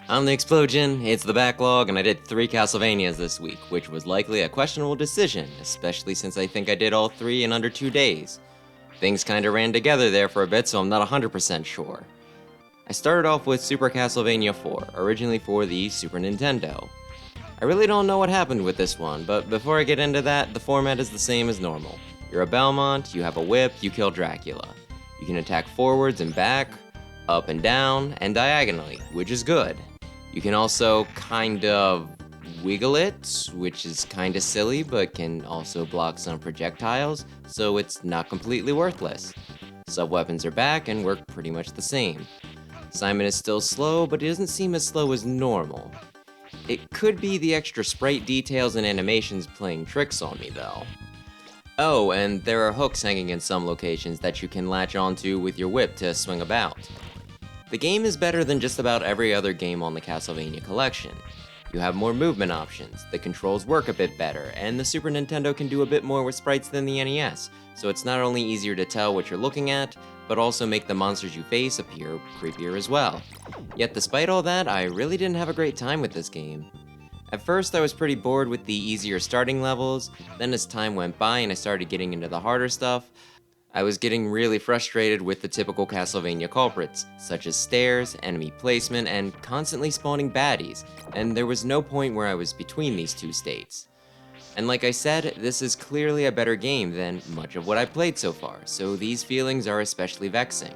I'm the Explosion, it's the backlog, and I did 3 Castlevanias this week, which was likely a questionable decision, especially since I think I did all 3 in under 2 days. Things kinda ran together there for a bit, so I'm not 100% sure. I started off with Super Castlevania 4, originally for the Super Nintendo. I really don't know what happened with this one, but before I get into that, the format is the same as normal. You're a Belmont, you have a whip, you kill Dracula. You can attack forwards and back, up and down, and diagonally, which is good. You can also kind of wiggle it, which is kinda silly, but can also block some projectiles, so it's not completely worthless. Sub-weapons are back and work pretty much the same. Simon is still slow, but he doesn't seem as slow as normal. It could be the extra sprite details and animations playing tricks on me though. Oh, and there are hooks hanging in some locations that you can latch onto with your whip to swing about. The game is better than just about every other game on the Castlevania collection. You have more movement options, the controls work a bit better, and the Super Nintendo can do a bit more with sprites than the NES, so it's not only easier to tell what you're looking at, but also make the monsters you face appear creepier as well. Yet despite all that, I really didn't have a great time with this game. At first I was pretty bored with the easier starting levels, then as time went by and I started getting into the harder stuff, I was getting really frustrated with the typical Castlevania culprits, such as stairs, enemy placement, and constantly spawning baddies, and there was no point where I was between these two states. And like I said, this is clearly a better game than much of what I've played so far, so these feelings are especially vexing.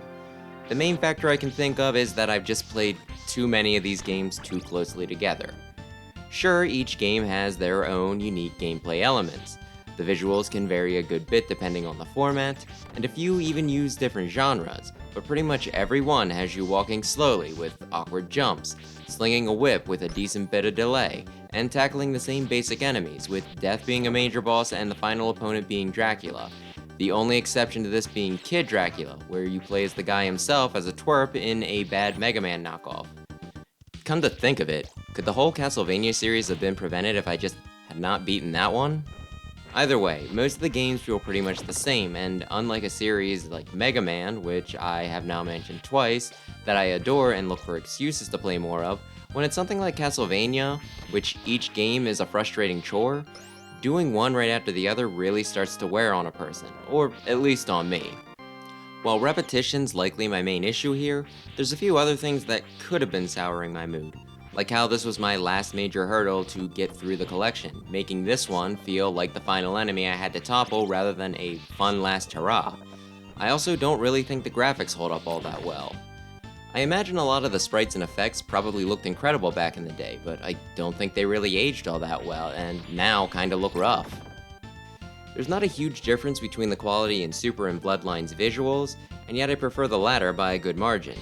The main factor I can think of is that I've just played too many of these games too closely together. Sure, each game has their own unique gameplay elements. The visuals can vary a good bit depending on the format, and a few even use different genres, but pretty much every one has you walking slowly with awkward jumps, slinging a whip with a decent bit of delay, and tackling the same basic enemies, with death being a major boss and the final opponent being Dracula. The only exception to this being Kid Dracula, where you play as the guy himself as a twerp in a bad Mega Man knockoff. Come to think of it, could the whole Castlevania series have been prevented if I just had not beaten that one? Either way, most of the games feel pretty much the same, and unlike a series like Mega Man, which I have now mentioned twice, that I adore and look for excuses to play more of, when it's something like Castlevania, which each game is a frustrating chore, doing one right after the other really starts to wear on a person, or at least on me. While repetition's likely my main issue here, there's a few other things that could have been souring my mood. Like how this was my last major hurdle to get through the collection, making this one feel like the final enemy I had to topple rather than a fun last hurrah. I also don't really think the graphics hold up all that well. I imagine a lot of the sprites and effects probably looked incredible back in the day, but I don't think they really aged all that well, and now kinda look rough. There's not a huge difference between the quality in Super and Bloodlines visuals, and yet I prefer the latter by a good margin.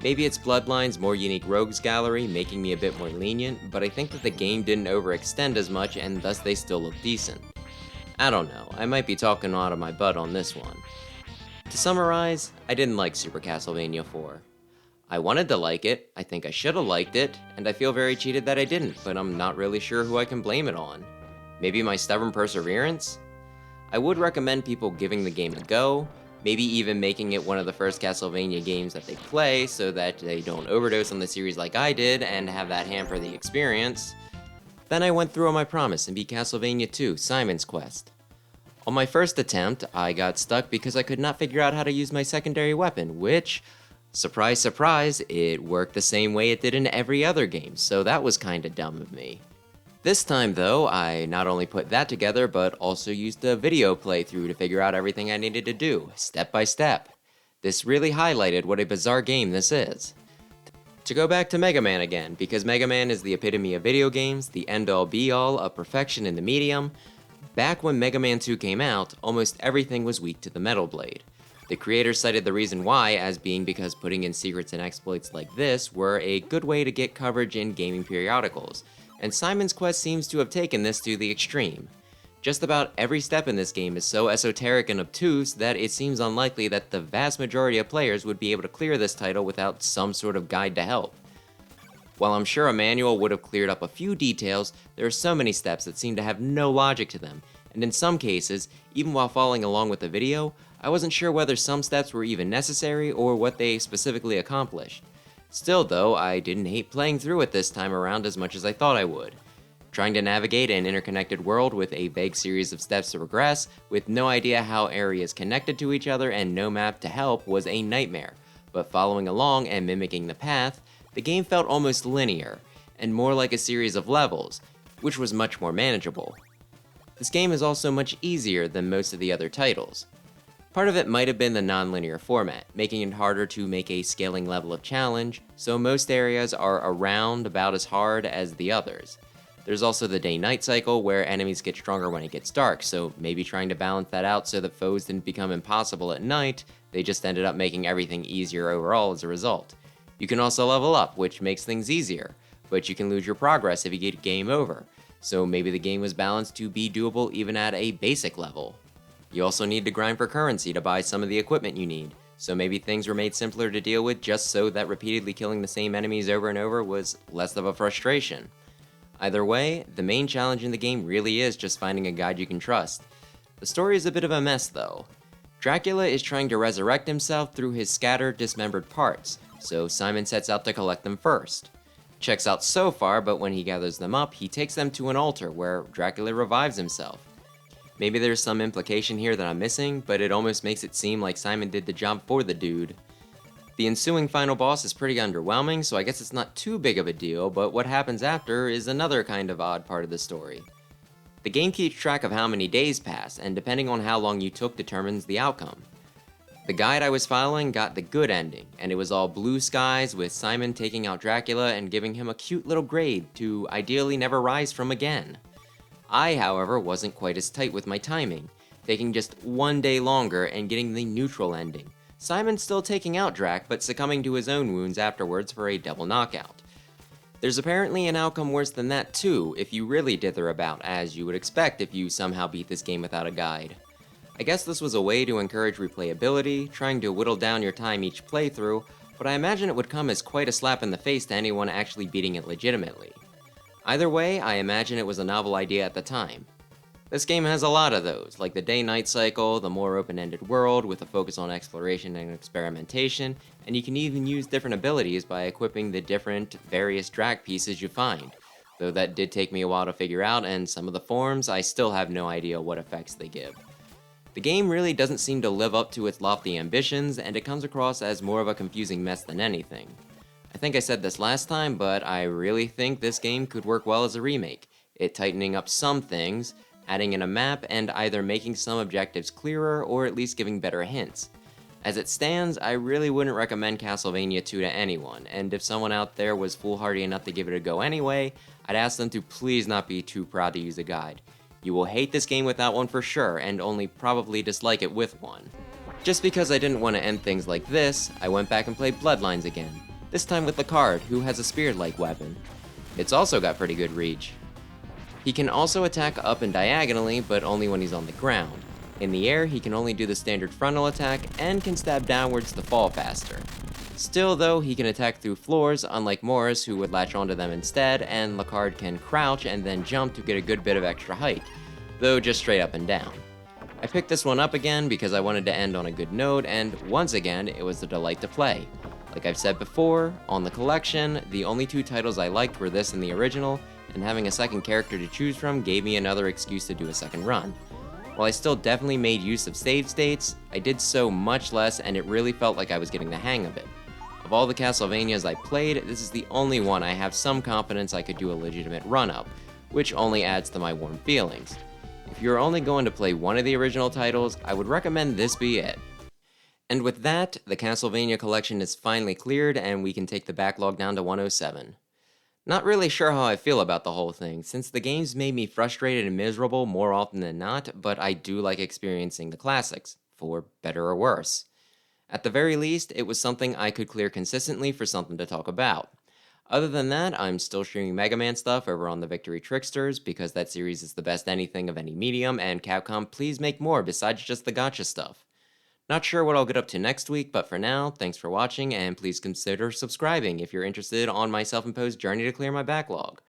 Maybe it's Bloodlines' more unique rogues gallery making me a bit more lenient, but I think that the game didn't overextend as much and thus they still look decent. I don't know, I might be talking out of my butt on this one. To summarize, I didn't like Super Castlevania 4. I wanted to like it, I think I should have liked it, and I feel very cheated that I didn't, but I'm not really sure who I can blame it on. Maybe my stubborn perseverance? I would recommend people giving the game a go, maybe even making it one of the first Castlevania games that they play so that they don't overdose on the series like I did and have that hamper the experience. Then I went through on my promise and beat Castlevania 2, Simon's Quest. On my first attempt, I got stuck because I could not figure out how to use my secondary weapon, which, surprise surprise, it worked the same way it did in every other game, so that was kinda dumb of me. This time though, I not only put that together, but also used a video playthrough to figure out everything I needed to do, step by step. This really highlighted what a bizarre game this is. To go back to Mega Man again, because Mega Man is the epitome of video games, the end-all be-all of perfection in the medium, back when Mega Man 2 came out, almost everything was weak to the Metal Blade. The creators cited the reason why as being because putting in secrets and exploits like this were a good way to get coverage in gaming periodicals, and Simon's Quest seems to have taken this to the extreme. Just about every step in this game is so esoteric and obtuse that it seems unlikely that the vast majority of players would be able to clear this title without some sort of guide to help. While I'm sure a manual would have cleared up a few details, there are so many steps that seem to have no logic to them, and in some cases, even while following along with the video, I wasn't sure whether some steps were even necessary or what they specifically accomplished. Still though, I didn't hate playing through it this time around as much as I thought I would. Trying to navigate an interconnected world with a vague series of steps to progress, with no idea how areas connected to each other and no map to help was a nightmare, but following along and mimicking the path, the game felt almost linear, and more like a series of levels, which was much more manageable. This game is also much easier than most of the other titles. Part of it might have been the non-linear format, making it harder to make a scaling level of challenge, so most areas are around about as hard as the others. There's also the day-night cycle, where enemies get stronger when it gets dark, so maybe trying to balance that out so that foes didn't become impossible at night, they just ended up making everything easier overall as a result. You can also level up, which makes things easier, but you can lose your progress if you get game over, so maybe the game was balanced to be doable even at a basic level. You also need to grind for currency to buy some of the equipment you need, so maybe things were made simpler to deal with just so that repeatedly killing the same enemies over and over was less of a frustration. Either way, the main challenge in the game really is just finding a guide you can trust. The story is a bit of a mess though. Dracula is trying to resurrect himself through his scattered, dismembered parts, so Simon sets out to collect them first. Checks out so far, but when he gathers them up, he takes them to an altar where Dracula revives himself. Maybe there's some implication here that I'm missing, but it almost makes it seem like Simon did the job for the dude. The ensuing final boss is pretty underwhelming, so I guess it's not too big of a deal, but what happens after is another kind of odd part of the story. The game keeps track of how many days pass, and depending on how long you took determines the outcome. The guide I was following got the good ending, and it was all blue skies with Simon taking out Dracula and giving him a cute little grave to ideally never rise from again. I, however, wasn't quite as tight with my timing, taking just one day longer and getting the neutral ending. Simon still taking out Drac, but succumbing to his own wounds afterwards for a double knockout. There's apparently an outcome worse than that too, if you really dither about, as you would expect if you somehow beat this game without a guide. I guess this was a way to encourage replayability, trying to whittle down your time each playthrough, but I imagine it would come as quite a slap in the face to anyone actually beating it legitimately. Either way, I imagine it was a novel idea at the time. This game has a lot of those, like the day-night cycle, the more open-ended world with a focus on exploration and experimentation, and you can even use different abilities by equipping the different, various Drac pieces you find. Though that did take me a while to figure out, and some of the forms, I still have no idea what effects they give. The game really doesn't seem to live up to its lofty ambitions, and it comes across as more of a confusing mess than anything. I think I said this last time, but I really think this game could work well as a remake, it tightening up some things, adding in a map, and either making some objectives clearer or at least giving better hints. As it stands, I really wouldn't recommend Castlevania 2 to anyone, and if someone out there was foolhardy enough to give it a go anyway, I'd ask them to please not be too proud to use a guide. You will hate this game without one for sure, and only probably dislike it with one. Just because I didn't want to end things like this, I went back and played Bloodlines again, this time with Lacard, who has a spear-like weapon. It's also got pretty good reach. He can also attack up and diagonally, but only when he's on the ground. In the air, he can only do the standard frontal attack, and can stab downwards to fall faster. Still though, he can attack through floors, unlike Morris, who would latch onto them instead, and Lacard can crouch and then jump to get a good bit of extra height, though just straight up and down. I picked this one up again because I wanted to end on a good note, and once again, it was a delight to play. Like I've said before, on the collection, the only two titles I liked were this and the original, and having a second character to choose from gave me another excuse to do a second run. While I still definitely made use of save states, I did so much less and it really felt like I was getting the hang of it. Of all the Castlevanias I played, this is the only one I have some confidence I could do a legitimate run-up, which only adds to my warm feelings. If you're only going to play one of the original titles, I would recommend this be it. And with that, the Castlevania collection is finally cleared and we can take the backlog down to 107. Not really sure how I feel about the whole thing, since the games made me frustrated and miserable more often than not, but I do like experiencing the classics, for better or worse. At the very least, it was something I could clear consistently for something to talk about. Other than that, I'm still streaming Mega Man stuff over on the Victory Tricksters, because that series is the best anything of any medium, and Capcom, please make more besides just the gacha stuff. Not sure what I'll get up to next week, but for now, thanks for watching, and please consider subscribing if you're interested on my self-imposed journey to clear my backlog.